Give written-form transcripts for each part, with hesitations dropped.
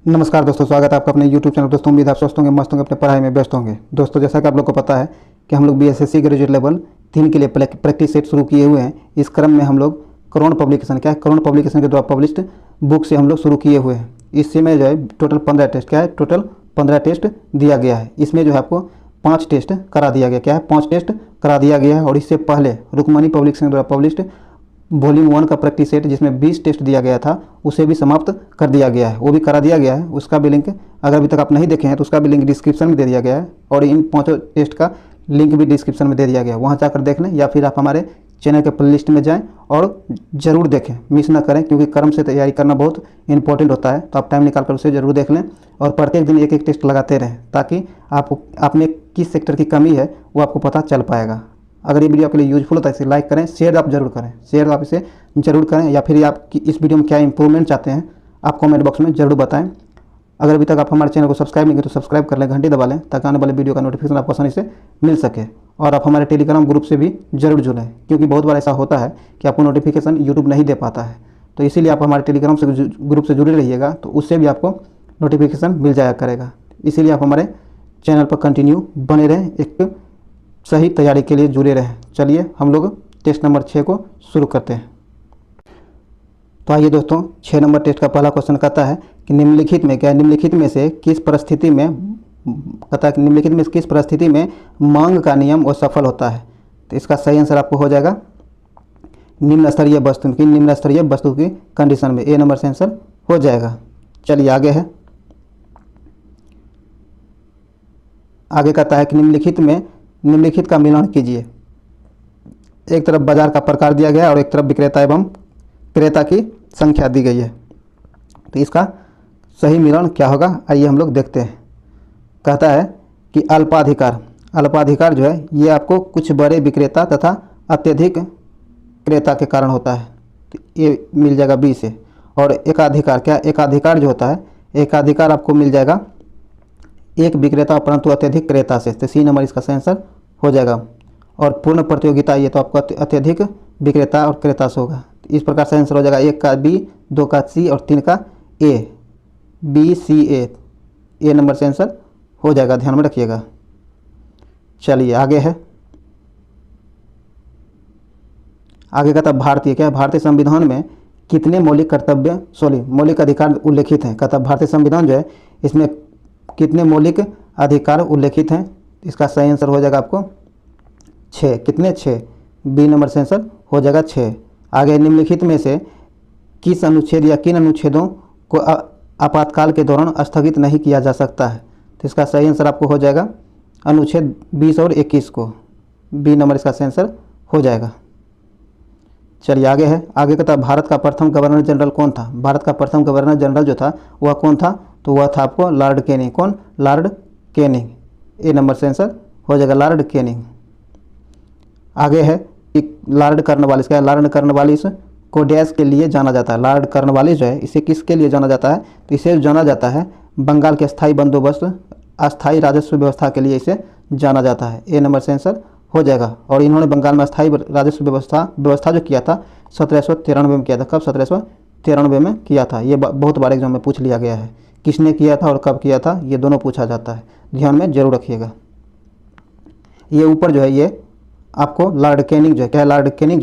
नमस्कार दोस्तों, स्वागत है आपका अपने YouTube चैनल। दोस्तों उम्मीद आप स्वस्थ होंगे, मस्त होंगे, अपने पढ़ाई में व्यस्त होंगे। दोस्तों जैसा कि आप लोग को पता है कि हम लोग BSSC ग्रेजुएट लेवल 3 के लिए प्रैक्टिस सेट शुरू किए हुए हैं। इस क्रम में हम लोग करोड़ पब्लिकेशन के द्वारा पब्लिश्ड बुक से हम लोग शुरू किए हुए हैं। इससे में जो है टोटल 15 टेस्ट टोटल 15 टेस्ट दिया गया है। इसमें जो है आपको 5 टेस्ट करा दिया गया। 5 टेस्ट करा दिया गया है। और इससे पहले रुक्मणी पब्लिकेशन के द्वारा पब्लिश्ड वॉल्यूम 1 का प्रैक्टिस सेट जिसमें 20 टेस्ट दिया गया था, उसे भी समाप्त कर दिया गया है। वो भी करा दिया गया है। उसका भी लिंक अगर अभी तक आप नहीं देखे हैं तो उसका भी लिंक डिस्क्रिप्शन में दे दिया गया है। और इन 5 टेस्ट का लिंक भी डिस्क्रिप्शन में दे दिया गया है, वहाँ जाकर देख लें। या फिर आप हमारे चैनल के प्लेलिस्ट में जाएं और ज़रूर देखें, मिस ना करें, क्योंकि क्रम से तैयारी करना बहुत इंपॉर्टेंट होता है। तो आप टाइम निकाल कर उसे ज़रूर देख लें और प्रत्येक दिन एक एक टेस्ट लगाते रहें, ताकि आप में किस सेक्टर की कमी है वो आपको पता चल पाएगा। अगर ये वीडियो आपके लिए यूजफुल होता है इसे लाइक करें, शेयर आप जरूर करें, शेयर आप इसे जरूर करें। या फिर आप इस वीडियो में क्या इंप्रूवमेंट चाहते हैं आप कमेंट बॉक्स में जरूर बताएं। अगर अभी तक आप हमारे चैनल को सब्सक्राइब नहीं किए तो सब्सक्राइब कर लें, घंटी दबा लें, ताकि आने वाले वीडियो का नोटिफिकेशन आपको आसानी से मिल सके। और आप हमारे टेलीग्राम ग्रुप से भी जरूर जुड़ें, क्योंकि बहुत बार ऐसा होता है कि आपको नोटिफिकेशन यूट्यूब नहीं दे पाता है। तो इसीलिए आप हमारे टेलीग्राम से ग्रुप से जुड़े रहिएगा, तो उससे भी आपको नोटिफिकेशन मिल जाया करेगा। इसीलिए आप हमारे चैनल पर कंटिन्यू बने रहें, एक सही तैयारी के लिए जुड़े रहें। चलिए हम लोग टेस्ट नंबर 6 को शुरू करते हैं। तो आइए दोस्तों, 6 नंबर टेस्ट का पहला क्वेश्चन कहता है कि निम्नलिखित में से किस परिस्थिति में मांग का नियम असफल होता है। तो इसका सही आंसर आपको हो जाएगा निम्न स्तरीय वस्तु की कंडीशन में। ए नंबर से आंसर हो जाएगा। चलिए आगे है। आगे कहता है कि निम्नलिखित का मिलान कीजिए। एक तरफ बाजार का प्रकार दिया गया है और एक तरफ विक्रेता एवं क्रेता की संख्या दी गई है। तो इसका सही मिलान क्या होगा, आइए हम लोग देखते हैं। कहता है कि अल्पाधिकार जो है ये आपको कुछ बड़े विक्रेता तथा अत्यधिक क्रेता के कारण होता है। तो ये मिल जाएगा बी से। और एकाधिकार जो होता है, एकाधिकार आपको मिल जाएगा एक विक्रेता परंतु अत्यधिक क्रेता से। तो सी नंबर इसका सही आंसर हो जाएगा। और पूर्ण प्रतियोगिता ये तो आपको अत्यधिक विक्रेता और क्रेता से होगा। इस प्रकार से आंसर हो जाएगा 1 का बी, 2 का सी और 3 का ए। बी सी ए नंबर से आंसर हो जाएगा, ध्यान में रखिएगा। चलिए आगे है। आगे कहता भारतीय संविधान में कितने मौलिक अधिकार उल्लेखित हैं। कहता भारतीय संविधान जो है इसमें कितने मौलिक अधिकार उल्लेखित हैं। इसका सही आंसर हो जाएगा आपको 6। कितने? 6। बी नंबर से आंसर हो जाएगा 6। आगे निम्नलिखित में से किस अनुच्छेद या किन अनुच्छेदों को आपातकाल के दौरान स्थगित नहीं किया जा सकता है। तो इसका सही आंसर आपको हो जाएगा अनुच्छेद 20 और 21 को। बी नंबर इसका सही आंसर हो जाएगा। चलिए आगे है। आगे कहता है भारत का प्रथम गवर्नर जनरल कौन था। भारत का प्रथम गवर्नर जनरल जो था वह कौन था, तो वह था आपको लॉर्ड कैनिंग। कौन? Lord Canning. ए नंबर से आंसर हो जाएगा लॉर्ड कैनिंग। आगे है कि लॉर्ड कॉर्नवालिस को डैश के लिए जाना जाता है। लॉर्ड कॉर्नवालिस जो है इसे किसके लिए जाना जाता है, तो इसे जाना जाता है बंगाल के अस्थायी राजस्व व्यवस्था के लिए इसे जाना जाता है। ए नंबर से आंसर हो जाएगा। और इन्होंने बंगाल में अस्थायी राजस्व व्यवस्था जो किया था 1793 में किया था। कब? 1793 में किया था। ये बहुत बार एग्जाम में पूछ लिया गया है, किसने किया था और कब किया था, ये दोनों पूछा जाता है, ध्यान में जरूर रखिएगा। ये ऊपर जो है ये आपको लॉर्ड कैनिंग जो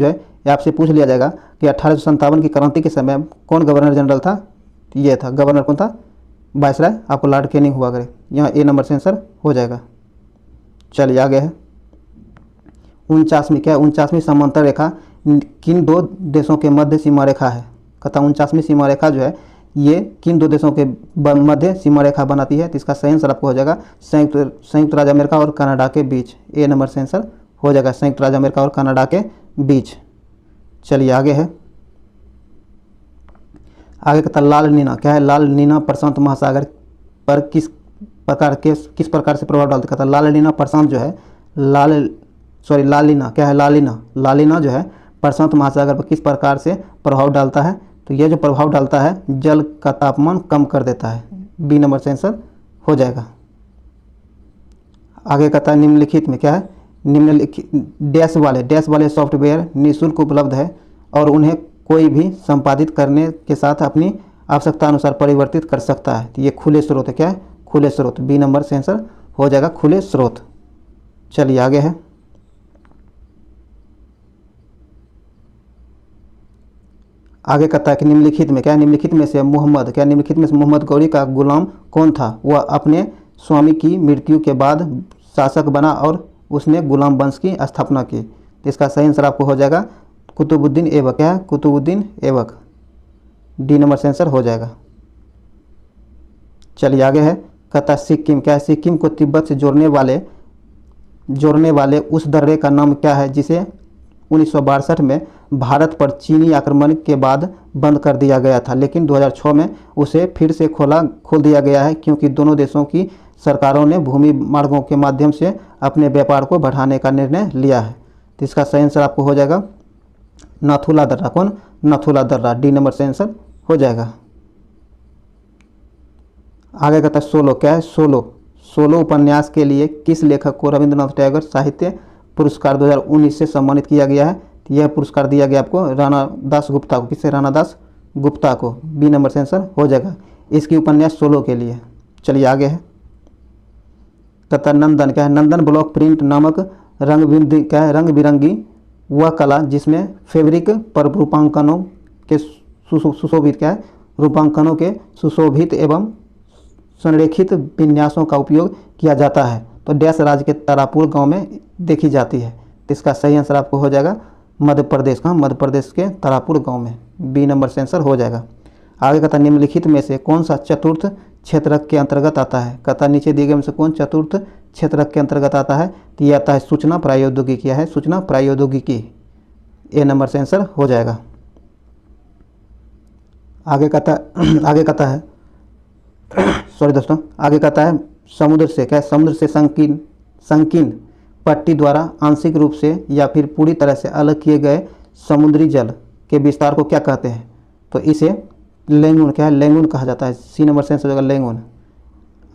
है ये आपसे पूछ लिया जाएगा कि 1857 की क्रांति के समय कौन गवर्नर जनरल था। ये था गवर्नर कौन था, वायसराय आपको लॉर्ड कैनिंग हुआ करे। यहाँ ए नंबर से आंसर हो जाएगा। चलिए आगे है। 49वीं समांतर रेखा किन 2 देशों के मध्य सीमा रेखा है। कहता 49वीं सीमा रेखा जो है ये किन 2 देशों के मध्य सीमा रेखा बनाती है। तो इसका सही आंसर आपको हो जाएगा संयुक्त राज्य अमेरिका और कनाडा के बीच। ए नंबर से आंसर हो जाएगा संयुक्त राज्य अमेरिका और कनाडा के बीच। चलिए आगे है। आगे कहता लाल नीना प्रशांत महासागर पर किस प्रकार से प्रभाव डालता। कहता लाल नीना प्रशांत जो है लालिना जो है प्रशांत महासागर पर किस प्रकार से प्रभाव डालता है। तो यह जो प्रभाव डालता है जल का तापमान कम कर देता है। बी नंबर से आंसर हो जाएगा। आगे कहता है निम्नलिखित में निम्नलिखित डैश वाले सॉफ्टवेयर निःशुल्क उपलब्ध है और उन्हें कोई भी संपादित करने के साथ अपनी आवश्यकता अनुसार परिवर्तित कर सकता है। तो ये खुले स्रोत है, क्या है, खुले स्रोत। बी नंबर से आंसर हो जाएगा खुले स्रोत। चलिए आगे है, आगे कहता है कि निम्नलिखित में, क्या निम्नलिखित में से मोहम्मद, क्या निम्नलिखित में से मोहम्मद गौरी का गुलाम कौन था? वह अपने स्वामी की मृत्यु के बाद शासक बना और उसने गुलाम वंश की स्थापना की। तो इसका सही आंसर आपको हो जाएगा कुतुबुद्दीन ऐबक। क्या है, कुतुबुद्दीन ऐबक। डी नंबर से आंसर हो जाएगा। चलिए आगे है, कहता है सिक्किम, क्या है, सिक्किम को तिब्बत से जोड़ने वाले उस दर्रे का नाम क्या है जिसे 1962 में भारत पर चीनी आक्रमण के बाद बंद कर दिया गया था, लेकिन 2006 में उसे फिर से खोल दिया गया है क्योंकि दोनों देशों की सरकारों ने भूमि मार्गों के माध्यम से अपने व्यापार को बढ़ाने का निर्णय लिया है। तो इसका सही आंसर आपको हो जाएगा नाथुला दर्रा। कौन? नाथुला दर्रा। डी नंबर से आंसर हो जाएगा। आगे कहता है सोलो, क्या है, सोलो उपन्यास के लिए किस लेखक को रविंद्रनाथ टैगोर साहित्य पुरस्कार 2019 से सम्मानित किया गया है? तो यह पुरस्कार दिया गया आपको राणा दास गुप्ता को। किससे? राणा दास गुप्ता को। बी नंबर से आंसर हो जाएगा इसकी उपन्यास सोलो के लिए। चलिए आगे है, कहता नंदन, क्या है, नंदन ब्लॉक प्रिंट नामक रंग बिरंगी वह कला जिसमें फैब्रिक पर रूपांकनों के सुशोभित, क्या है, रूपांकनों के सुशोभित एवं संरेखित विन्यासों का उपयोग किया जाता है, तो डैश राज्य के तारापुर गांव में देखी जाती है। तो इसका सही आंसर आपको हो जाएगा मध्य प्रदेश का, मध्य प्रदेश के तारापुर गांव में। बी नंबर से आंसर हो जाएगा। आगे कहता निम्नलिखित में से कौन सा चतुर्थ क्षेत्रक के अंतर्गत आता है? कहता नीचे दिए गए में से कौन चतुर्थ क्षेत्रक के अंतर्गत आता है? तो ये आता है सूचना प्रौद्योगिकी। क्या है? सूचना प्रौद्योगिकी। ए नंबर से आंसर हो जाएगा। आगे कहता है सॉरी दोस्तों, आगे कहता है समुद्र से, क्या है, समुद्र से संकीर्ण पट्टी द्वारा आंशिक रूप से या फिर पूरी तरह से अलग किए गए समुद्री जल के विस्तार को क्या कहते हैं? तो इसे लैंगून, क्या है, लैंगून कहा जाता है। सी नंबर से आंसर हो जाएगा लैंगून।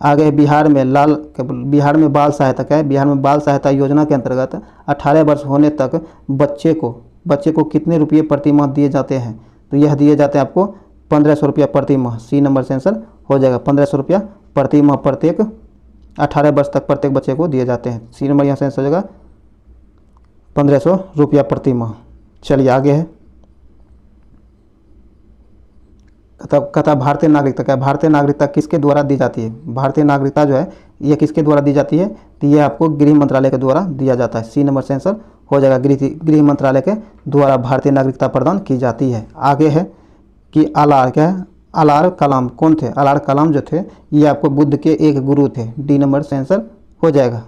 आगे बिहार में बाल सहायता, क्या है, बिहार में बाल सहायता योजना के अंतर्गत 18 वर्ष होने तक बच्चे को कितने रुपये प्रति माह दिए जाते हैं? तो यह दिए जाते हैं आपको 1500 रुपया प्रति माह। सी नंबर से आंसर हो जाएगा 1500 रुपया प्रति माह, प्रत्येक 18 वर्ष तक प्रत्येक बच्चे को दिए जाते हैं। सी नंबर यहाँ से आंसर हो जाएगा 1500 रुपया प्रति माह। चलिए आगे है, कहता भारतीय नागरिकता, क्या भारतीय नागरिकता किसके द्वारा दी जाती है? भारतीय नागरिकता जो है ये किसके द्वारा दी जाती है? तो ये आपको गृह मंत्रालय के द्वारा दिया जाता है। सी नंबर से आंसर हो जाएगा गृह मंत्रालय के द्वारा भारतीय नागरिकता प्रदान की जाती है। आगे है कि आलार, क्या है, आलार कलाम कौन थे? आलार कलाम जो थे ये आपको बुद्ध के एक गुरु थे। डी नंबर से आंसर हो जाएगा।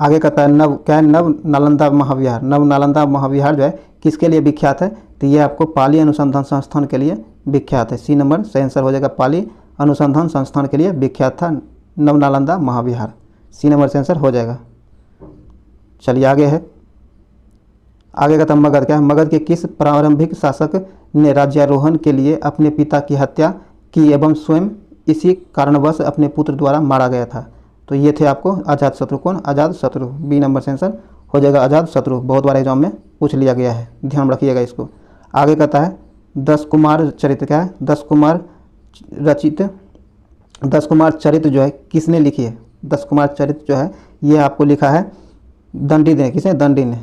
आगे कहता है नव नालंदा महाविहार। नव नालंदा महाविहार जो है किसके लिए विख्यात है? तो ये आपको पाली अनुसंधान संस्थान के लिए विख्यात है। सी नंबर से आंसर हो जाएगा पाली अनुसंधान संस्थान के लिए विख्यात था नव नालंदा महाविहार। सी नंबर से आंसर हो जाएगा। चलिए आगे है, आगे कहता है मगध, क्या है, मगध के किस प्रारंभिक शासक ने राज्यारोहण के लिए अपने पिता की हत्या की एवं स्वयं इसी कारणवश अपने पुत्र द्वारा मारा गया था? तो ये थे आपको अजातशत्रु। कौन? अजातशत्रु। बी नंबर से आंसर हो जाएगा अजातशत्रु। बहुत बार एग्जाम में पूछ लिया गया है, ध्यान रखिएगा इसको। आगे कहता है 10 कुमार चरित्र, क्या है, 10 कुमार चरित्र जो है किसने लिखी है? 10 कुमार चरित्र जो है ये आपको लिखा है दंडी ने। किसने? दंडी ने।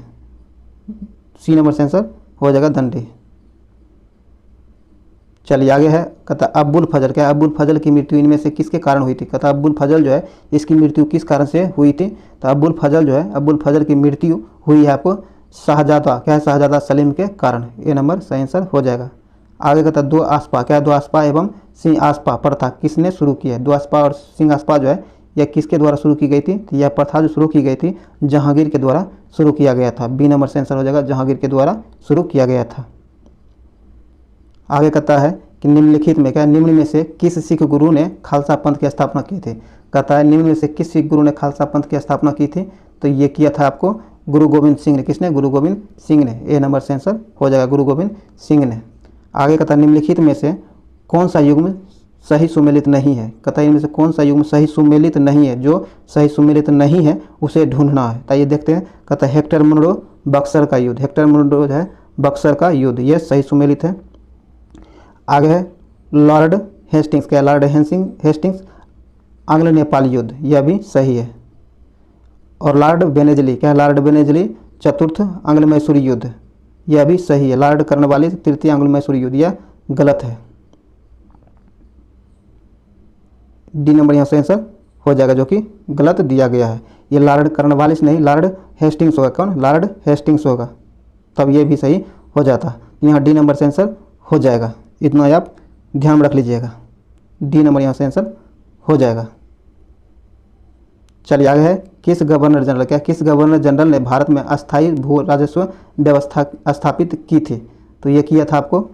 सी नंबर से आंसर हो जाएगा दंडी। चलिए आगे है, कहता अब्बुल फजल, क्या है, अब्बुल फजल की मृत्यु इनमें से किसके कारण हुई थी? कहता अब्बुल फजल जो है इसकी मृत्यु किस कारण से हुई थी? तो अब्बुल फजल की मृत्यु हुई है आपको शाहजादा, क्या है, शाहजादा सलीम के कारण। ए नंबर सही आंसर हो जाएगा। आगे कहता दो आस्पा, क्या है, दो आस्पा एवं सिंह आस्पा प्रथा किसने शुरू की है? दो आस्पा और सिंह आस्पा जो है यह किसके द्वारा शुरू की गई थी? तो यह प्रथा जो शुरू की गई थी जहांगीर के द्वारा शुरू किया गया था। बी नंबर से आंसर हो जाएगा जहांगीर के द्वारा शुरू किया गया था। आगे कहता है कि निम्नलिखित में, क्या है, निम्न में से किस सिख गुरु ने खालसा पंथ की स्थापना की थी? कहता है निम्न में से किस सिख गुरु ने खालसा पंथ की स्थापना की थी? तो ये किया था आपको गुरु गोविंद सिंह ने। किसने? गुरु गोविंद सिंह ने। ए नंबर से आंसर हो जाएगा गुरु गोविंद सिंह ने। आगे कहता है निम्नलिखित में से कौन सा युग्म सही सुमेलित नहीं है? कहता है इनमें से कौन सा युग्म सही सुमेलित नहीं है? जो सही सुमेलित नहीं है उसे ढूंढना है। ताइए देखते हैं। कहता है हेक्टर मुनरो बक्सर का युद्ध। हेक्टर मुनरो जो है बक्सर का युद्ध, ये सही सुमेलित है। आगे है लॉर्ड हेस्टिंग्स, क्या लॉर्ड हेस्टिंग्स आंग्ल नेपाल युद्ध, यह भी सही है। और लॉर्ड बेनेजली, क्या है लॉर्ड बेनेजली चतुर्थ आंग्ल मैसूरी युद्ध, यह भी सही है। लॉर्ड कर्नवालिस तृतीय आंग्ल मैसूरी युद्ध, यह गलत है। डी नंबर यहाँ से आंसर हो जाएगा जो कि गलत दिया गया है। ये लॉर्ड कर्नवालिस नहीं, लॉर्ड हेस्टिंग्स होगा। कौन? लॉर्ड हेस्टिंग्स होगा, तब ये भी सही हो जाता। यहाँ डी नंबर से आंसर हो जाएगा, इतना आप ध्यान रख लीजिएगा। डी नंबर यहाँ से आंसर हो जाएगा। चलिए आगे है किस गवर्नर जनरल, क्या किस गवर्नर जनरल ने भारत में अस्थायी भू राजस्व व्यवस्था स्थापित की थी? तो ये किया था आपको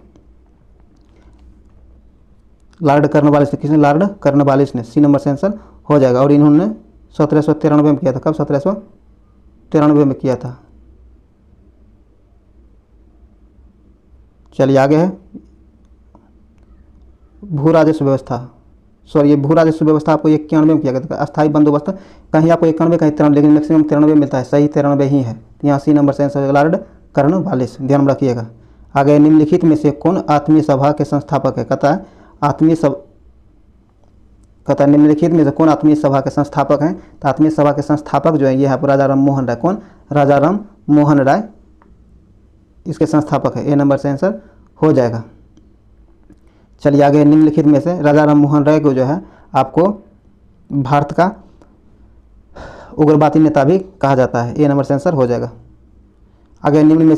लॉर्ड कर्नवालिस ने। किसने? लॉर्ड कर्नवालिस ने। सी नंबर से आंसर हो जाएगा। और इन्होंने 1793 में किया था। कब? 1793 में किया था। चलिए आगे है भू राजस्व व्यवस्था, सॉरी ये भू राजस्व व्यवस्था आपको 91 में किया गया था। अस्थायी बंदोबस्त कहीं आपको 91 कहीं 93, लेकिन मैक्सिमम 93 मिलता है, सही 93 ही है। यहाँ सी नंबर से आंसर लॉर्ड कर्नवालिस, ध्यान रखिएगा। आगे निम्नलिखित में से कौन आत्मीय सभा के संस्थापक है? कहता है निम्नलिखित में से कौन आत्मीय सभा के संस्थापक हैं? तो आत्मीय सभा के संस्थापक जो है ये है राजा राम मोहन राय। कौन? राजा राम मोहन राय इसके संस्थापक है। ए नंबर से आंसर हो जाएगा। चलिए आगे निम्नलिखित में से राजा राम मोहन राय को जो है आपको भारत का उग्रवादी नेता भी कहा जाता है। ए नंबर से आंसर हो जाएगा। आगे निम्न में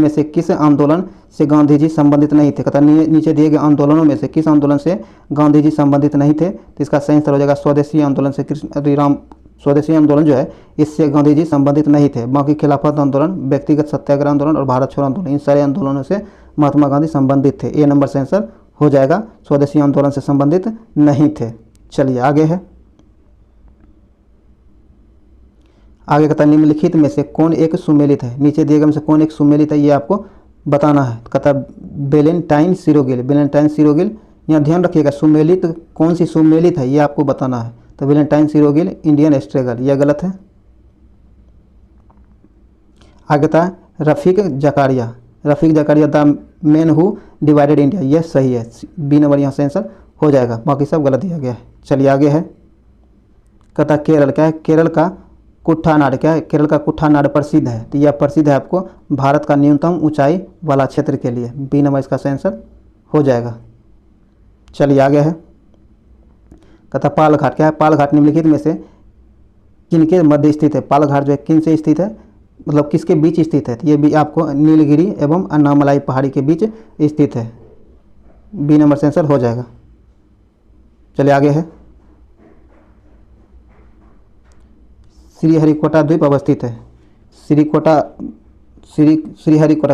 से किस आंदोलन से गांधी जी संबंधित नहीं थे? कहता नीचे दिए गए आंदोलनों में से किस आंदोलन से गांधी जी संबंधित नहीं थे? तो इसका सही आंसर हो जाएगा स्वदेशी आंदोलन से। स्वदेशी आंदोलन जो है इससे गांधी जी संबंधित नहीं थे। बाकी खिलाफत आंदोलन, व्यक्तिगत सत्याग्रह आंदोलन और भारत छोड़ो आंदोलन, इन सारे आंदोलनों से महात्मा गांधी संबंधित थे। ए नंबर से आंसर हो जाएगा, स्वदेशी आंदोलन से संबंधित नहीं थे। चलिए आगे है, आगे कहता है निम्नलिखित में से कौन एक सुमेलित है? नीचे दिए गए में से कौन एक सुमेलित है ये आपको बताना है। कहता है वेलेंटाइन सिरोगिल। यहाँ ध्यान रखिएगा सुमेलित कौन सी सुमेलित है ये आपको बताना है। तो वेलेंटाइन सिरोगिल इंडियन स्ट्रेगल, यह गलत है। आगे था Rafiq Zakaria the man who divided India, यह सही है। बी नंबर यहाँ से आंसर हो जाएगा, बाकी सब गलत दिया गया है। चलिए आगे है, कहता केरल, क्या है? केरल का कुट्टानाड, क्या है? केरल का कुट्टानाड प्रसिद्ध है। तो यह प्रसिद्ध है आपको भारत का न्यूनतम ऊंचाई वाला क्षेत्र के लिए। बी नंबर इसका आंसर हो जाएगा। चलिए आगे है, कहता पालघाट, क्या है? पालघाट निम्नलिखित में से किनके मध्य स्थित है? पालघाट जो है किन से स्थित है, मतलब किसके बीच स्थित है? तो ये भी आपको नीलगिरी एवं अन्नामलाई पहाड़ी के बीच स्थित है। बी नंबर से आंसर हो जाएगा। चलिए आगे है, श्रीहरिकोटा द्वीप अवस्थित है। श्रीहरिकोटा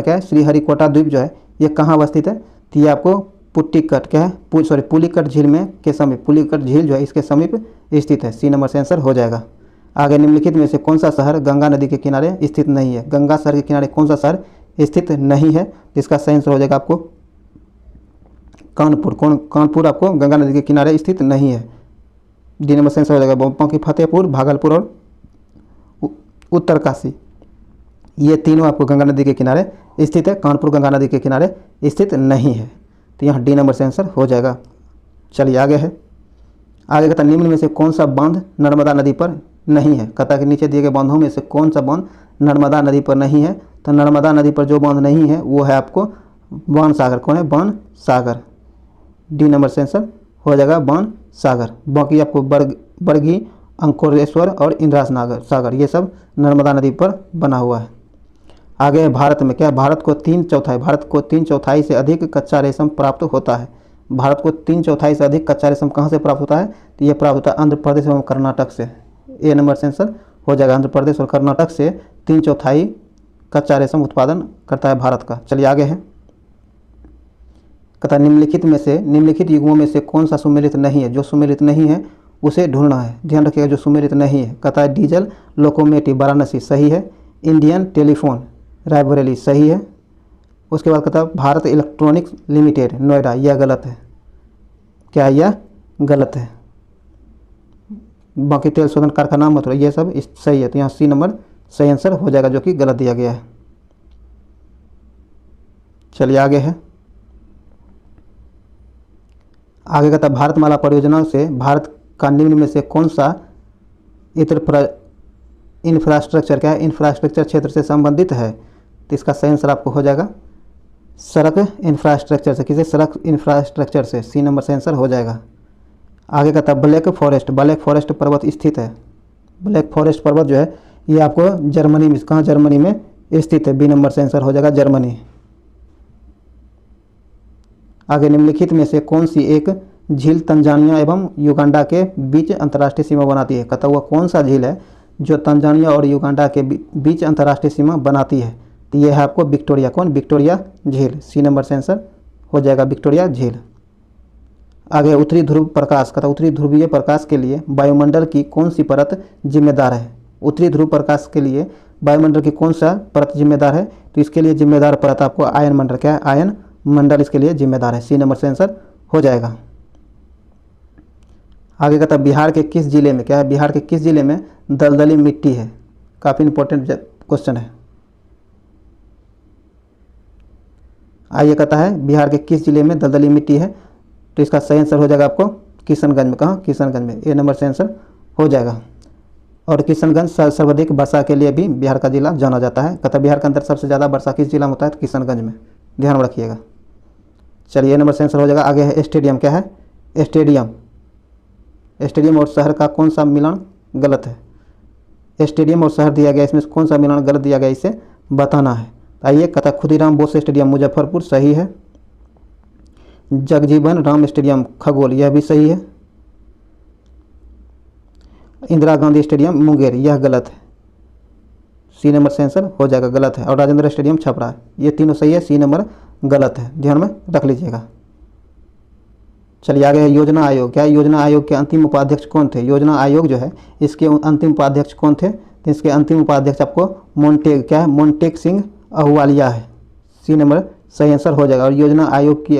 क्या है? श्रीहरिकोटा द्वीप जो है ये कहाँ अवस्थित है? तो ये आपको पुट्टिकट, क्या है? पुलिकट झील में के समीप, पुलिकट झील जो है इसके समीप स्थित है। सी नंबर से आंसर हो जाएगा। आगे निम्नलिखित में से कौन सा शहर गंगा नदी के किनारे स्थित नहीं है? गंगा शहर के किनारे कौन सा शहर स्थित नहीं है? इसका सही आंसर हो जाएगा आपको कानपुर। कानपुर आपको गंगा नदी के किनारे स्थित नहीं है। डी नंबर से आंसर हो जाएगा। बाकी फतेहपुर, भागलपुर और उत्तरकाशी, ये तीनों आपको गंगा नदी के किनारे स्थित है। कानपुर गंगा नदी के किनारे स्थित नहीं है। तो यहाँ डी नंबर से आंसर हो जाएगा। चलिए आगे है, आगे कहता निम्न में से कौन सा बांध नर्मदा नदी पर नहीं है? कहता कि नीचे दिए गए बांधों में से कौन सा बांध नर्मदा नदी पर नहीं है? तो नर्मदा नदी पर जो बांध नहीं है वो है आपको बाण सागर। कौन है? बाण सागर। डी नंबर से आंसर हो जाएगा बाण सागर। बाकी आपको बरगी, अंकुरेश्वर और इंद्रास सागर, ये सब नर्मदा नदी पर बना हुआ है। आगे है भारत में, क्या? भारत को 3/4 से अधिक कच्चा रेशम प्राप्त होता है। भारत को 3/4 से अधिक कच्चा रेशम कहाँ से प्राप्त होता है? तो ये प्राप्त होता है आंध्र प्रदेश एवं कर्नाटक से। ए नंबर से आंसर हो जाएगा। आंध्र प्रदेश और कर्नाटक से 3/4 कच्चा रेशम उत्पादन करता है भारत का। चलिए आगे है, कहता निम्नलिखित युग्मों में से कौन सा सुमेलित नहीं है? जो सुमेलित नहीं है उसे ढूंढना है। ध्यान रखिएगा जो सुमेलित नहीं है। कहता है डीजल लोकोमोटिव वाराणसी, सही है। इंडियन टेलीफोन रायबरेली, सही है। उसके बाद कहता है भारत इलेक्ट्रॉनिक्स लिमिटेड नोएडा, यह गलत है। क्या यह गलत है? बाकी तेल शोधन कारखाना मथुरा, ये सब सही है। तो यहाँ सी नंबर सही आंसर हो जाएगा, जो कि गलत दिया गया है। चलिए आगे है, आगे कहता है भारतमाला परियोजनाओं से भारत का निम्न में से कौन सा इंफ्रास्ट्रक्चर क्या है, इंफ्रास्ट्रक्चर क्षेत्र से संबंधित है। तो इसका सही आंसर आपको हो जाएगा सड़क इंफ्रास्ट्रक्चर से। किसे? सड़क इंफ्रास्ट्रक्चर से। सी नंबर से आंसर हो जाएगा। आगे कहता है ब्लैक फॉरेस्ट पर्वत स्थित है। ब्लैक फॉरेस्ट पर्वत जो है ये आपको जर्मनी में, कहाँ? जर्मनी में स्थित है। बी नंबर से आंसर हो जाएगा जर्मनी। आगे निम्नलिखित में से कौन सी एक झील तंजानिया एवं युगांडा के बीच अंतर्राष्ट्रीय सीमा बनाती है। कहता हुआ कौन सा झील है जो तंजानिया और युगांडा के बीच अंतर्राष्ट्रीय सीमा बनाती है। तो ये है आपको विक्टोरिया। कौन? विक्टोरिया झील। सी नंबर से आंसर हो जाएगा विक्टोरिया झील। आगे उत्तरी ध्रुव प्रकाश, कहता उत्तरी ध्रुवीय प्रकाश के लिए वायुमंडल की कौन सी परत जिम्मेदार है। उत्तरी ध्रुव प्रकाश के लिए वायुमंडल की कौन सा परत जिम्मेदार है। तो इसके लिए जिम्मेदार परत आपको आयन मंडल, क्या है? आयन मंडल इसके लिए जिम्मेदार है। सी नंबर से आंसर हो जाएगा। आगे कहता बिहार के किस जिले में, क्या है? बिहार के किस जिले में दलदली मिट्टी है। काफ़ी इंपॉर्टेंट क्वेश्चन है। आइए कहता है बिहार के किस जिले में दलदली मिट्टी है। तो इसका सही आंसर हो जाएगा आपको किशनगंज में। कहाँ? किशनगंज में। ए नंबर से आंसर हो जाएगा। और किशनगंज सर्वाधिक वर्षा के लिए भी बिहार का जिला जाना जाता है। कहता बिहार के अंदर सबसे ज़्यादा वर्षा किस जिला में होता है? तो किशनगंज में। ध्यान में रखिएगा। चलिए, ए नंबर से आंसर हो जाएगा। आगे है स्टेडियम, क्या है? स्टेडियम और शहर का कौन सा मिलान गलत है। स्टेडियम और शहर दिया गया, इसमें कौन सा मिलान गलत दिया गया, इसे बताना है। आइए, कहता खुदीराम बोस स्टेडियम मुजफ्फरपुर सही है। जगजीवन राम स्टेडियम खगोल, यह भी सही है। इंदिरा गांधी स्टेडियम मुंगेर, यह गलत है। सी नंबर से आंसर हो जाएगा गलत है। और राजेंद्र स्टेडियम छपरा, ये तीनों सही है। सी नंबर गलत है, ध्यान में रख लीजिएगा। चलिए आगे है योजना आयोग, क्या योजना आयोग के अंतिम उपाध्यक्ष कौन थे। योजना आयोग जो है इसके अंतिम उपाध्यक्ष कौन थे। तो इसके अंतिम उपाध्यक्ष आपको मोन्टेग, क्या है? मोन्टेग सिंह अहलुवालिया है। सी नंबर सही आंसर हो जाएगा। और योजना आयोग की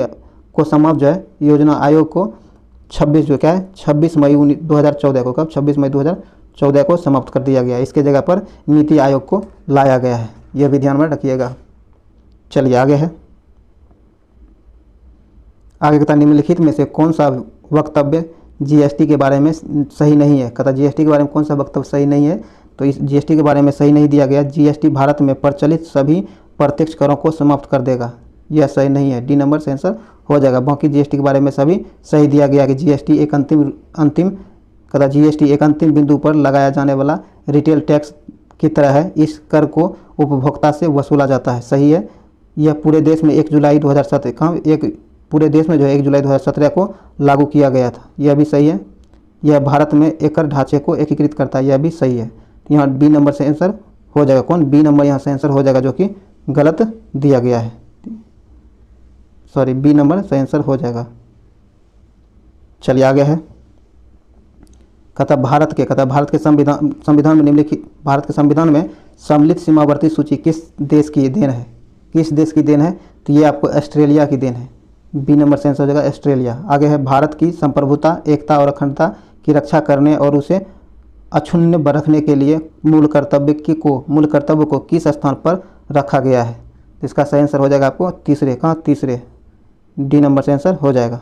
को समाप्त जो है, योजना आयोग को 26 जो क्या है 26 मई 2014 को, कब? 26 मई 2014 को समाप्त कर दिया गया। इसके जगह पर नीति आयोग को लाया गया है, यह भी ध्यान में रखिएगा। चलिए आगे है, आगे कहता निम्नलिखित में से कौन सा वक्तव्य जीएसटी के बारे में सही नहीं है। कहता जीएसटी के बारे में कौन सा वक्तव्य सही नहीं है। तो इस जीएसटी के बारे में सही नहीं दिया गया। जीएसटी भारत में प्रचलित सभी प्रत्यक्ष करों को समाप्त कर देगा, यह सही नहीं है। डी नंबर से आंसर हो जाएगा। बाकी जीएसटी के बारे में सभी सही दिया गया कि जीएसटी एक अंतिम कहता जीएसटी एक अंतिम बिंदु पर लगाया जाने वाला रिटेल टैक्स की तरह है। इस कर को उपभोक्ता से वसूला जाता है, सही है। यह पूरे देश में 1 जुलाई 2017 कहाँ पूरे देश में जो है 1 जुलाई 2017 को लागू किया गया था, यह भी सही है। यह भारत में एक ढांचे को एकीकृत करता है, यह भी सही है। यहाँ बी नंबर से आंसर हो जाएगा। कौन? बी नंबर यहाँ से आंसर हो जाएगा, जो कि गलत दिया गया है। सॉरी, बी नंबर से आंसर हो जाएगा। चलिए आगे है, कहता भारत के संविधान में निम्नलिखित, भारत के संविधान में सम्मिलित सीमावर्ती सूची किस देश की देन है। किस देश की देन है। तो ये आपको ऑस्ट्रेलिया की देन है। बी नंबर से आंसर हो जाएगा ऑस्ट्रेलिया। आगे है, भारत की संप्रभुता, एकता और अखंडता की रक्षा करने और उसे अक्षुण्ण रखने के लिए मूल कर्तव्य को किस स्थान पर रखा गया है। तो इसका सही आंसर हो जाएगा आपको तीसरे, कहाँ? तीसरे। डी नंबर से आंसर हो जाएगा।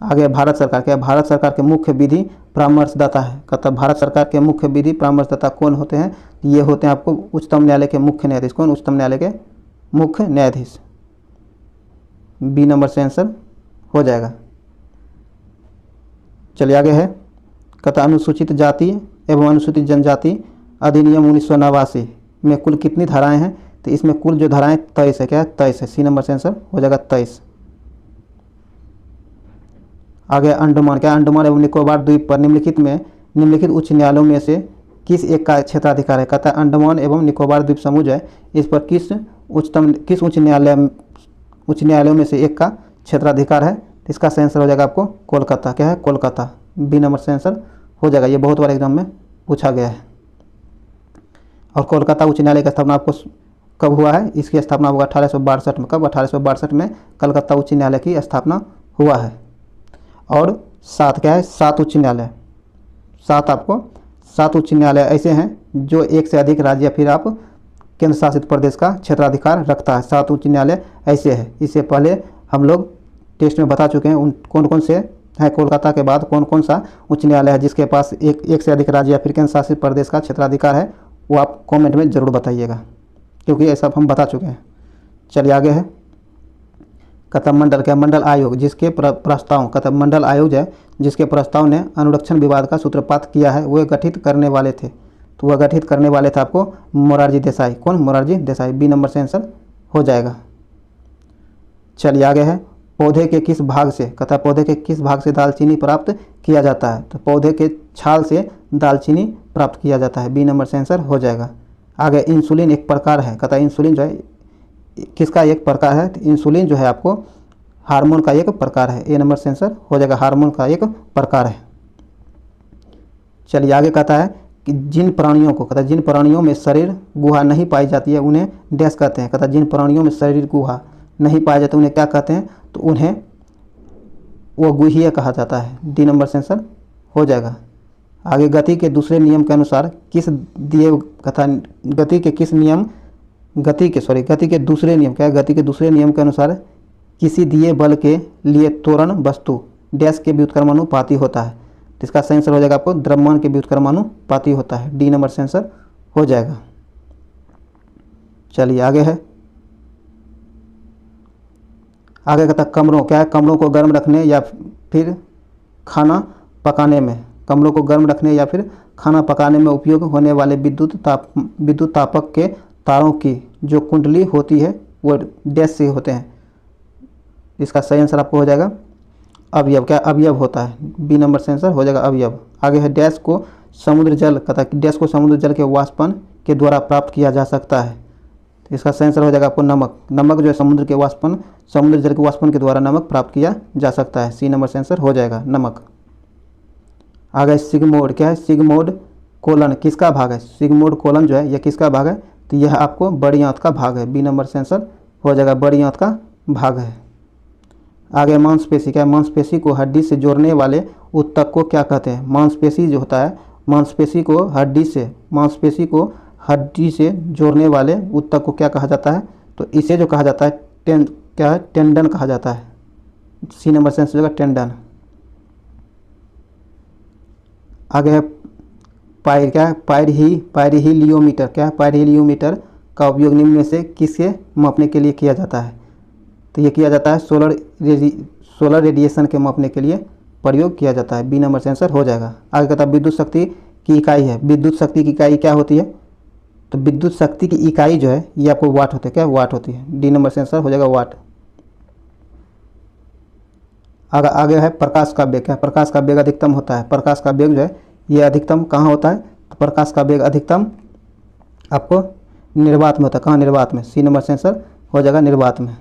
आगे भारत सरकार, क्या भारत सरकार के मुख्य विधि परामर्शदाता है। कहता भारत सरकार के मुख्य विधि परामर्शदाता कौन होते हैं। ये होते हैं आपको उच्चतम न्यायालय के मुख्य न्यायाधीश। कौन? उच्चतम न्यायालय के मुख्य न्यायाधीश। बी नंबर से आंसर हो जाएगा। चलिए आगे है, कहता अनुसूचित जाति एवं अनुसूचित जनजाति अधिनियम 1989 में कुल कितनी धाराएं हैं। तो इसमें कुल जो धाराएं 23 है, क्या है? 23 है। सी नंबर से आंसर हो जाएगा 23। आगे अंडमान, क्या अंडमान एवं निकोबार द्वीप पर निम्नलिखित उच्च न्यायालयों में से किस एक का क्षेत्राधिकार है। कहता है अंडमान एवं निकोबार द्वीप समूह है, इस पर किस उच्च न्यायालयों में से एक का क्षेत्राधिकार है। इसका सही आंसर हो जाएगा आपको कोलकाता, क्या है? कोलकाता। बी नंबर से आंसर हो जाएगा। ये बहुत बार एग्जाम में पूछा गया है। और कोलकाता उच्च न्यायालय की स्थापना आपको कब हुआ है। इसकी स्थापना होगा 1862 में। कब? 1862 में कलकत्ता उच्च न्यायालय की स्थापना हुआ है। और 7 क्या है? 7 उच्च न्यायालय, 7 उच्च न्यायालय ऐसे हैं जो एक से अधिक राज्य या फिर आप केंद्र शासित प्रदेश का क्षेत्राधिकार रखता है। 7 उच्च न्यायालय ऐसे है। इससे पहले हम लोग टेस्ट में बता चुके हैं उन कौन कौन से हैं, कोलकाता के बाद कौन कौन सा उच्च न्यायालय है जिसके पास एक से अधिक राज्य या फिर केंद्र शासित प्रदेश का क्षेत्राधिकार है, वो आप कमेंट में ज़रूर बताइएगा, क्योंकि ये सब हम बता चुके हैं। चलिए आगे है कहता मंडल, क्या मंडल आयोग जिसके प्रस्ताव, कहता मंडल आयोग जो है जिसके प्रस्ताव ने अनुरक्षण विवाद का सूत्रपात किया है, वह गठित करने वाले थे। तो वह गठित करने वाले थे आपको मोरारजी देसाई। कौन? मोरारजी देसाई। बी नंबर से आंसर हो जाएगा। चलिए आगे है पौधे के किस भाग से, कहता पौधे के किस भाग से दालचीनी प्राप्त किया जाता है। तो पौधे के छाल से दालचीनी प्राप्त किया जाता है। बी नंबर से आंसर हो जाएगा। आगे इंसुलिन एक प्रकार है, कहता इंसुलिन जो है किसका एक प्रकार है। तो इंसुलिन जो है आपको हार्मोन का एक प्रकार है। ए नंबर से आंसर हो जाएगा, हार्मोन का एक प्रकार है। चलिए आगे कहता है कि जिन प्राणियों को, कहता जिन प्राणियों में शरीर गुहा नहीं पाई जाती है उन्हें डैश कहते हैं। कहता जिन प्राणियों में शरीर गुहा नहीं पाया जाता उन्हें क्या कहते हैं, तो उन्हें वो गुहीय कहा जाता है। डी नंबर से आंसर हो जाएगा। आगे गति के दूसरे नियम के अनुसार किस दिए, कथा गति के किस नियम, गति के दूसरे नियम, क्या गति के दूसरे नियम के अनुसार किसी दिए बल के लिए त्वरण वस्तु डैश के व्युत्क्रमानुपाती होता है। तो इसका सही आंसर हो जाएगा आपको द्रव्यमान के व्युत्क्रमानुपाती होता है। डी नंबर से आंसर हो जाएगा। चलिए आगे है, आगे कहता कमरों, क्या है कमरों को गर्म रखने या फिर खाना पकाने में, कमरों को गर्म रखने या फिर खाना पकाने में उपयोग होने वाले विद्युत तापक के तारों की जो कुंडली होती है वो डैश से होते हैं। इसका सही आंसर आपको हो जाएगा अवयव, क्या अवयव होता है। बी नंबर से आंसर हो जाएगा अवयव। आगे है डैश को समुद्र जल, कहता है डैश को समुद्र जल के वाष्पन के द्वारा प्राप्त किया जा सकता है। तो इसका सही आंसर हो जाएगा आपको नमक। नमक जो है समुद्र जल के वाष्पन के द्वारा नमक प्राप्त किया जा सकता है। सी नंबर से आंसर हो जाएगा नमक। आगे सिग्मोड, क्या है सिग्मोड कोलन किसका भाग है। सिग्मोड कोलन जो है यह किसका भाग है, तो यह आपको बड़ी आंत का भाग है। बी नंबर से आंसर हो जाएगा बड़ी आंत का भाग है। आगे मांसपेशी, क्या है मांसपेशी को हड्डी से जोड़ने वाले ऊतक को क्या कहते हैं। मांसपेशी जो होता है, मांसपेशी को हड्डी से जोड़ने वाले ऊतक को क्या कहा जाता है, तो इसे जो कहा जाता है क्या है टेंडन कहा जाता है। सी नंबर से आंसर हो जाएगा टेंडन। आगे है पायरिहीलियोमीटर, क्या है पायरिहीलियोमीटर का उपयोग निम्न में से किसके मापने के लिए किया जाता है। तो ये किया जाता है सोलर रेडिएशन के मापने के लिए प्रयोग किया जाता है। बी नंबर से आंसर हो जाएगा। आगे कहता है विद्युत शक्ति की इकाई है। विद्युत शक्ति की इकाई क्या होती है, तो विद्युत शक्ति की इकाई जो है ये आपको वाट होती है। क्या वाट होती है। डी नंबर से आंसर हो जाएगा वाट। आगे है प्रकाश का वेग, क्या प्रकाश का वेग अधिकतम होता है। प्रकाश का वेग जो है ये अधिकतम कहाँ होता है, तो प्रकाश का वेग अधिकतम आपको निर्वात में होता है। कहाँ निर्वात में। सी नंबर से आंसर हो जाएगा निर्वात में।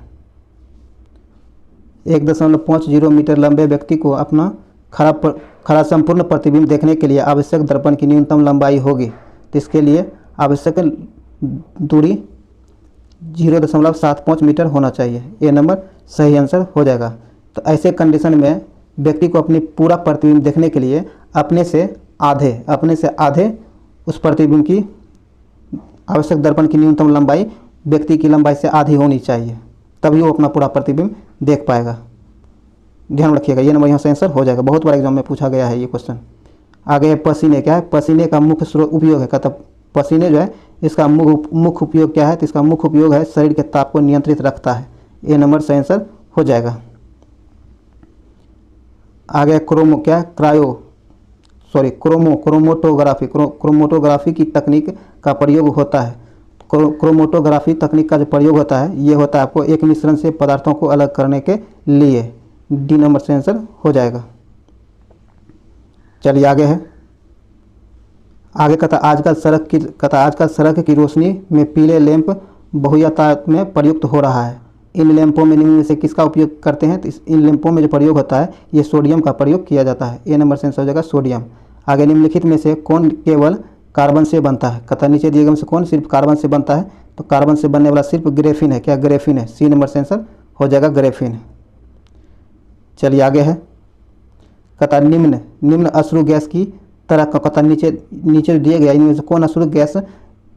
1.50 मीटर लंबे व्यक्ति को अपना खरा संपूर्ण प्रतिबिंब देखने के लिए आवश्यक दर्पण की न्यूनतम लंबाई होगी। तो इसके लिए आवश्यक दूरी 0.75 मीटर होना चाहिए। ए नंबर सही आंसर हो जाएगा। तो ऐसे कंडीशन में व्यक्ति को अपनी पूरा प्रतिबिंब देखने के लिए अपने से आधे उस प्रतिबिंब की आवश्यक दर्पण की न्यूनतम लंबाई व्यक्ति की लंबाई से आधी होनी चाहिए, तभी वो अपना पूरा प्रतिबिंब देख पाएगा। ध्यान रखिएगा, ये नंबर यहाँ से आंसर हो जाएगा। बहुत बार एग्जाम में पूछा गया है ये क्वेश्चन। आगे है पसीने, क्या है पसीने का मुख्य स्रोत उपयोग है। कहता पसीने जो है इसका मुख्य उपयोग क्या है, तो इसका मुख्य उपयोग है शरीर के ताप को नियंत्रित रखता है। ए नंबर सही आंसर हो जाएगा। आगे क्रोमोटोग्राफी की तकनीक का प्रयोग होता है। क्रोमोटोग्राफी तकनीक का जो प्रयोग होता है ये होता है आपको एक मिश्रण से पदार्थों को अलग करने के लिए। डी नंबर से आंसर हो जाएगा। चलिए आगे है, आगे कहता आजकल सड़क की रोशनी में पीले लैंप बहुतायत में प्रयुक्त हो रहा है। इन लैंपों में निम्न में से किसका उपयोग करते हैं, तो इन लैंपों में जो प्रयोग होता है ये सोडियम का प्रयोग किया जाता है। ए नंबर से आंसर हो जाएगा सोडियम। आगे निम्नलिखित में से कौन केवल कार्बन से बनता है। कहता नीचे दिए गए में से कौन सिर्फ कार्बन से बनता है, तो कार्बन से बनने वाला सिर्फ ग्रेफिन है। क्या ग्रेफिन है। सी नंबर से आंसर हो जाएगा ग्रेफिन। चलिए आगे है, कहता निम्न अश्रु गैस की तरह का, कहता नीचे दिए गया इनमें से कौन अश्रु गैस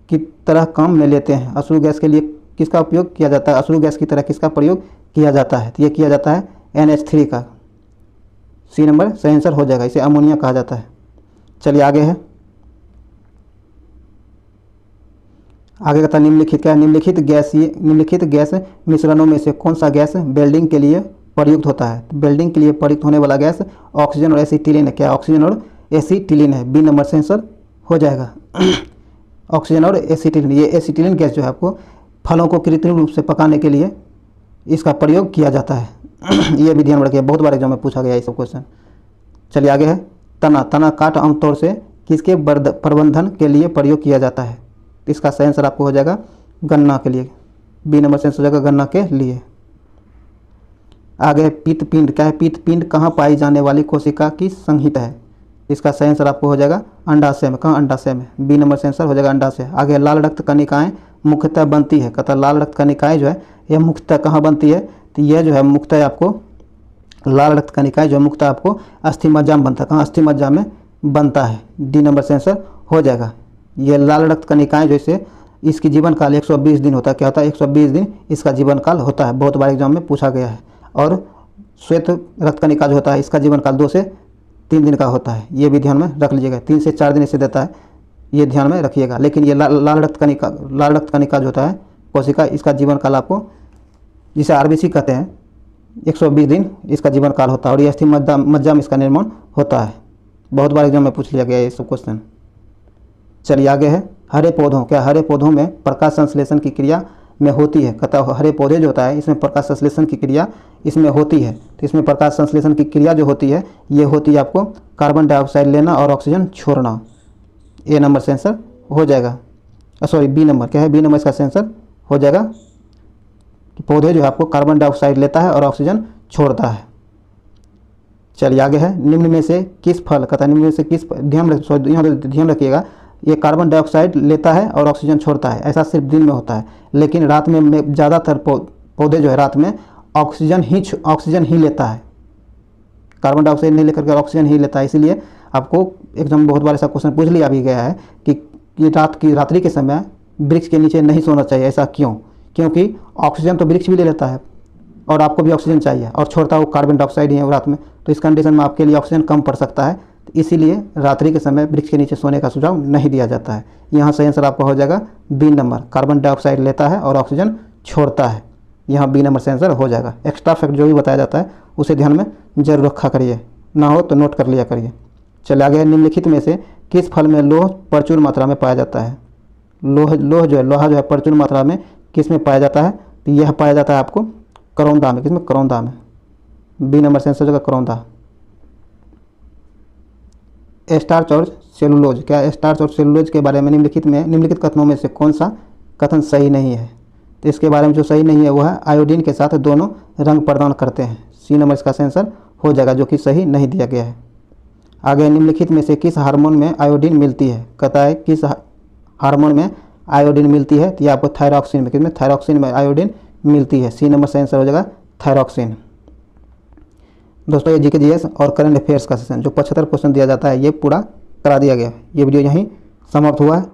की तरह काम में लेते हैं। अश्रु गैस के लिए किसका उपयोग किया जाता है, अश्रु गैस की तरह किसका प्रयोग किया जाता है, तो ये किया जाता है NH3 का। सी नंबर सही आंसर हो जाएगा, इसे अमोनिया कहा जाता है। चलिए आगे है, आगे कहता है निम्नलिखित क्या है, निम्नलिखित गैस मिश्रणों में से कौन सा गैस वेल्डिंग के लिए प्रयुक्त होता है। तो वेल्डिंग के लिए प्रयुक्त होने वाला गैस ऑक्सीजन और एसिटिलीन है। क्या ऑक्सीजन और एसिटिलीन है, बी नंबर से आंसर हो जाएगा। ऑक्सीजन और एसिटिलीन, ये एसिटिलीन गैस जो है आपको फलों को कृत्रिम रूप से पकाने के लिए इसका प्रयोग किया जाता है। ये भी ध्यान रखिए, बहुत बार एग्जाम में पूछा गया है ये सब क्वेश्चन। चलिए आगे है, तना काट आमतौर से किसके प्रबंधन के लिए प्रयोग किया जाता है। इसका सही आंसर आपको हो जाएगा गन्ना के लिए, बी नंबर से आंसर हो जाएगा गन्ना के लिए। आगे पित्तपिंड, क्या है, पित्तपिंड कहाँ पाई जाने वाली कोशिका की संहिता है। इसका सही आंसर आपको हो जाएगा अंडाशय में। कहाँ, अंडाशय में, बी नंबर से आंसर हो जाएगा अंडाशय। आगे लाल रक्त कणिकाएं मुख्यतः बनती है, कहता लाल रक्त कणिकाएं जो है यह मुख्यतः कहाँ बनती है। तो यह जो है मुख्यतः आपको लाल रक्त कणिकाएं जो मुख्यतः आपको अस्थि मज्जा में बनता है। कहाँ, अस्थि मज्जा में बनता है, डी नंबर से आंसर हो जाएगा। ये लाल रक्त कणिकाएं जैसे इसकी जीवन काल 120 दिन होता है। क्या होता है, 120 दिन इसका जीवन काल होता है, बहुत बार एग्जाम में पूछा गया है। और श्वेत रक्त कणिका जो होता है इसका जीवन काल 2 से 3 दिन का होता है, ये भी ध्यान में रख लीजिएगा। 3 से 4 दिन इसे देता है, ये ध्यान में रखिएगा। लेकिन ये लाल रक्त कणिका जो होता है कोशिका, इसका जीवन काल आपको जिसे RBC कहते हैं 120 दिन इसका जीवन काल होता है। और ये अस्थि मज्जा में इसका निर्माण होता है, बहुत बार एग्जाम में पूछ लिया गया ये सब क्वेश्चन। चलिए आगे है, हरे पौधों, क्या हरे पौधों में प्रकाश संश्लेषण की क्रिया में होती है। कहता है हरे पौधे जो होता है इसमें प्रकाश संश्लेषण की क्रिया इसमें होती है। तो इसमें प्रकाश संश्लेषण की क्रिया जो होती है ये होती है आपको कार्बन डाइऑक्साइड लेना और ऑक्सीजन छोड़ना, ए नंबर से आंसर हो जाएगा। सॉरी बी नंबर, क्या है, बी नंबर इसका आंसर हो जाएगा कि पौधे जो है आपको कार्बन डाइऑक्साइड लेता है और ऑक्सीजन छोड़ता है। चलिए आगे है, निम्न में से किस फल, कहता है निम्न में से किस, ध्यान रखिएगा, ये कार्बन डाइऑक्साइड लेता है और ऑक्सीजन छोड़ता है, ऐसा सिर्फ दिन में होता है। लेकिन रात में ज़्यादातर पौधे जो है रात में ऑक्सीजन ही लेता है, कार्बन डाइऑक्साइड नहीं लेकर के ऑक्सीजन ही लेता है। इसीलिए आपको एग्जाम में बहुत बार ऐसा क्वेश्चन पूछ लिया भी गया है कि रात्रि के समय वृक्ष के नीचे नहीं सोना चाहिए। ऐसा क्यों, क्योंकि ऑक्सीजन तो वृक्ष भी ले लेता है और आपको भी ऑक्सीजन चाहिए और छोड़ता है वो कार्बन डाइऑक्साइड ही है रात में। तो इस कंडीशन में आपके लिए ऑक्सीजन कम पड़ सकता है, इसीलिए रात्रि के समय वृक्ष के नीचे सोने का सुझाव नहीं दिया जाता है। यहाँ सही आंसर आपका हो जाएगा बी नंबर, कार्बन डाइऑक्साइड लेता है और ऑक्सीजन छोड़ता है, यहाँ बी नंबर से आंसर हो जाएगा। एक्स्ट्रा फैक्ट जो भी बताया जाता है उसे ध्यान में जरूर रखा करिए, ना हो तो नोट कर लिया करिए। चले आगे, निम्नलिखित में से किस फल में लोह प्रचुर मात्रा में पाया जाता है। लोहा जो है प्रचुर मात्रा में किस में पाया जाता है। तो यह पाया जाता है आपको करौंदा में, किसमें, करौंदा में, बी नंबर से आंसर हो जाएगा करौंदा। स्टार्च और सेलुलोज, क्या स्टार्च और सेलुलोज के बारे में निम्नलिखित कथनों में से कौन सा कथन सही नहीं है। तो इसके बारे में जो सही नहीं है वो है आयोडीन के साथ दोनों रंग प्रदान करते हैं, सी नंबर इसका आंसर हो जाएगा, जो कि सही नहीं दिया गया है। आगे, निम्नलिखित में से किस हार्मोन में आयोडीन मिलती है। कहता है किस हार्मोन में आयोडीन मिलती है। तो ये आपको थायरॉक्सिन में, किसमें, थायरॉक्सिन में आयोडीन मिलती है, सी नंबर से आंसर हो जाएगा थायरॉक्सिन। दोस्तों ये जीके जीएस और करंट अफेयर्स का सेशन जो 75 क्वेश्चन दिया जाता है ये पूरा करा दिया गया। ये वीडियो यहीं समाप्त हुआ है।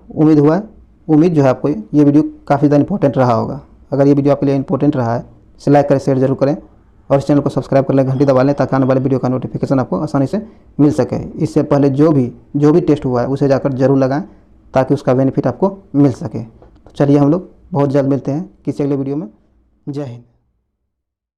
उम्मीद जो है आपको ये वीडियो काफ़ी ज़्यादा इंपॉर्टेंट रहा होगा। अगर ये वीडियो आपके लिए इंपॉर्टेंट रहा है इसे लाइक करें, शेयर जरूर करें और इस चैनल को सब्सक्राइब कर लें, घंटी दबा लें ताकि आने वाले वीडियो का नोटिफिकेशन आपको आसानी से मिल सके। इससे पहले जो भी टेस्ट हुआ है उसे जाकर जरूर लगाएं ताकि उसका बेनिफिट आपको मिल सके। तो चलिए हम लोग बहुत जल्द मिलते हैं किसी अगले वीडियो में। जय हिंद।